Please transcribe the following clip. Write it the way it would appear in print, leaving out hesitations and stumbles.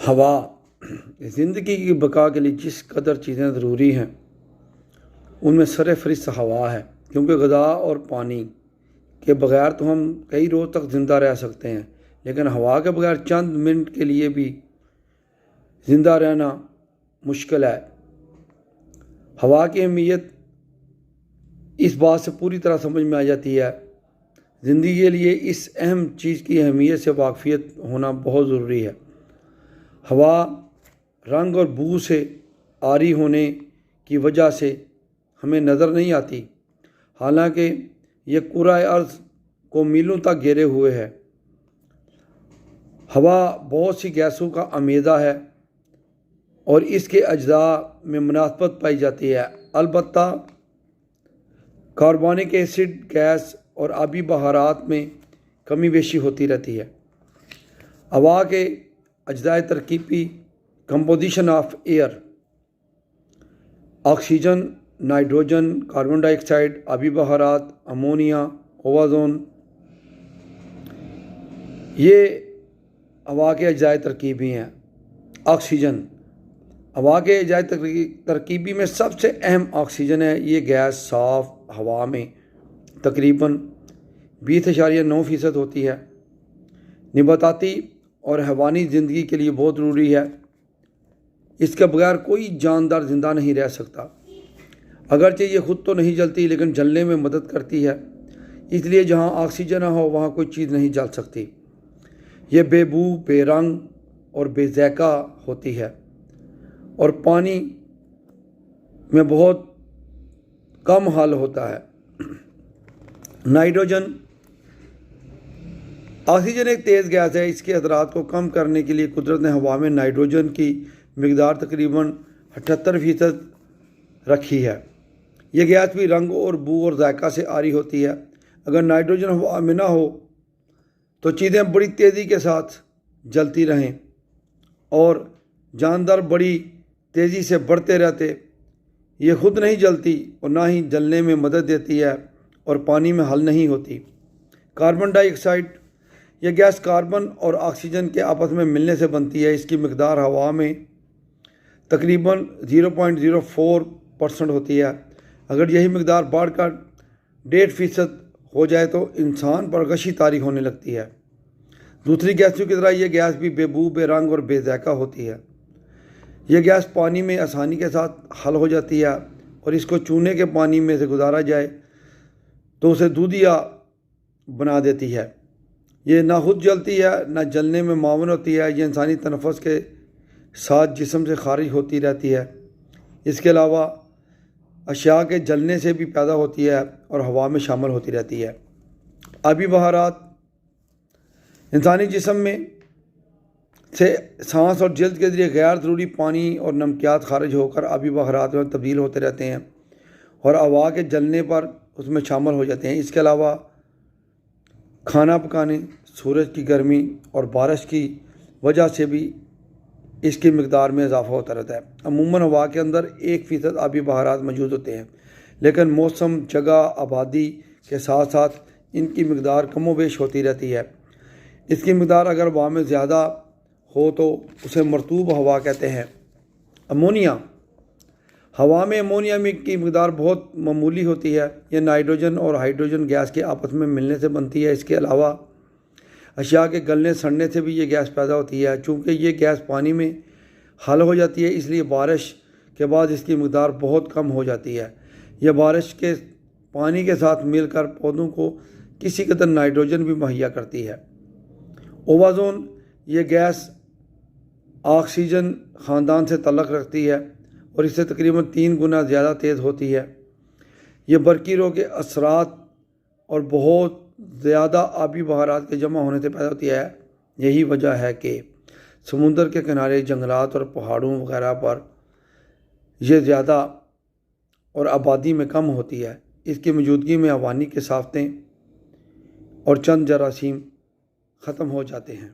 ہوا زندگی کی بقا کے لیے جس قدر چیزیں ضروری ہیں ان میں سر فہرست ہوا ہے، کیونکہ غذا اور پانی کے بغیر تو ہم کئی روز تک زندہ رہ سکتے ہیں، لیکن ہوا کے بغیر چند منٹ کے لیے بھی زندہ رہنا مشکل ہے۔ ہوا کی اہمیت اس بات سے پوری طرح سمجھ میں آ جاتی ہے۔ زندگی کے لیے اس اہم چیز کی اہمیت سے واقفیت ہونا بہت ضروری ہے۔ ہوا رنگ اور بو سے عاری ہونے کی وجہ سے ہمیں نظر نہیں آتی، حالانکہ یہ کرۂ ارض کو میلوں تک گھیرے ہوئے ہے۔ ہوا بہت سی گیسوں کا امیزہ ہے اور اس کے اجزاء میں مناسبت پائی جاتی ہے، البتہ کاربونک ایسڈ گیس اور آبی بخارات میں کمی بیشی ہوتی رہتی ہے۔ ہوا کے اجزاء ترکیبی composition of air: oxygen, nitrogen, carbon dioxide, آبی بخارات، امونیا، اوزون، یہ ہوا کے اجزاء ترکیبی ہیں۔ آکسیجن ہوا کے اجزاء ترکیبی میں سب سے اہم آکسیجن ہے۔ یہ گیس صاف ہوا میں تقریباً 20.9% ہوتی ہے۔ نباتاتی اور حیوانی زندگی کے لیے بہت ضروری ہے۔ اس کے بغیر کوئی جاندار زندہ نہیں رہ سکتا۔ اگرچہ یہ خود تو نہیں جلتی، لیکن جلنے میں مدد کرتی ہے، اس لیے جہاں آکسیجن نہ ہو وہاں کوئی چیز نہیں جل سکتی۔ یہ بے بو، بے رنگ اور بے ذائقہ ہوتی ہے اور پانی میں بہت کم حل ہوتا ہے۔ نائٹروجن آکسیجن ایک تیز گیس ہے۔ اس کے اثرات کو کم کرنے کے لیے قدرت نے ہوا میں نائٹروجن کی مقدار تقریباً 78% رکھی ہے۔ یہ گیس بھی رنگ اور بو اور ذائقہ سے عاری ہوتی ہے۔ اگر نائٹروجن ہوا میں نہ ہو تو چیزیں بڑی تیزی کے ساتھ جلتی رہیں اور جاندار بڑی تیزی سے بڑھتے رہتے۔ یہ خود نہیں جلتی اور نہ ہی جلنے میں مدد دیتی ہے اور پانی میں حل نہیں ہوتی۔ کاربن ڈائی آکسائڈ یہ گیس کاربن اور آکسیجن کے آپس میں ملنے سے بنتی ہے۔ اس کی مقدار ہوا میں تقریباً 0.04% ہوتی ہے۔ اگر یہی مقدار بڑھ کر 1.5% ہو جائے تو انسان پر غشی طاری ہونے لگتی ہے۔ دوسری گیسوں کی طرح یہ گیس بھی بے بو، بے رنگ اور بے ذائقہ ہوتی ہے۔ یہ گیس پانی میں آسانی کے ساتھ حل ہو جاتی ہے اور اس کو چونے کے پانی میں سے گزارا جائے تو اسے دودھیا بنا دیتی ہے۔ یہ نہ خود جلتی ہے نہ جلنے میں معاون ہوتی ہے۔ یہ انسانی تنفس کے ساتھ جسم سے خارج ہوتی رہتی ہے۔ اس کے علاوہ اشیاء کے جلنے سے بھی پیدا ہوتی ہے اور ہوا میں شامل ہوتی رہتی ہے۔ آبی بخارات انسانی جسم میں سے سانس اور جلد کے ذریعے غیر ضروری پانی اور نمکیات خارج ہو کر آبی بخارات میں تبدیل ہوتے رہتے ہیں اور ہوا کے جلنے پر اس میں شامل ہو جاتے ہیں۔ اس کے علاوہ کھانا پکانے، سورج کی گرمی اور بارش کی وجہ سے بھی اس کی مقدار میں اضافہ ہوتا رہتا ہے۔ عموماً ہوا کے اندر 1% آبی بخارات موجود ہوتے ہیں، لیکن موسم، جگہ، آبادی کے ساتھ ساتھ ان کی مقدار کم و بیش ہوتی رہتی ہے۔ اس کی مقدار اگر ہوا میں زیادہ ہو تو اسے مرطوب ہوا کہتے ہیں۔ امونیا ہوا میں امونیا کی مقدار بہت معمولی ہوتی ہے۔ یہ نائٹروجن اور ہائیڈروجن گیس کے آپس میں ملنے سے بنتی ہے۔ اس کے علاوہ اشیاء کے گلنے سڑنے سے بھی یہ گیس پیدا ہوتی ہے۔ چونکہ یہ گیس پانی میں حل ہو جاتی ہے، اس لیے بارش کے بعد اس کی مقدار بہت کم ہو جاتی ہے۔ یہ بارش کے پانی کے ساتھ مل کر پودوں کو کسی قدر نائٹروجن بھی مہیا کرتی ہے۔ اوزون یہ گیس آکسیجن خاندان سے تعلق رکھتی ہے اور اس سے تقریباً 3 گنا زیادہ تیز ہوتی ہے۔ یہ برقی رو کے اثرات اور بہت زیادہ آبی بخارات کے جمع ہونے سے پیدا ہوتی ہے۔ یہی وجہ ہے کہ سمندر کے کنارے، جنگلات اور پہاڑوں وغیرہ پر یہ زیادہ اور آبادی میں کم ہوتی ہے۔ اس کی موجودگی میں حیوانی کثافتیں اور چند جراثیم ختم ہو جاتے ہیں۔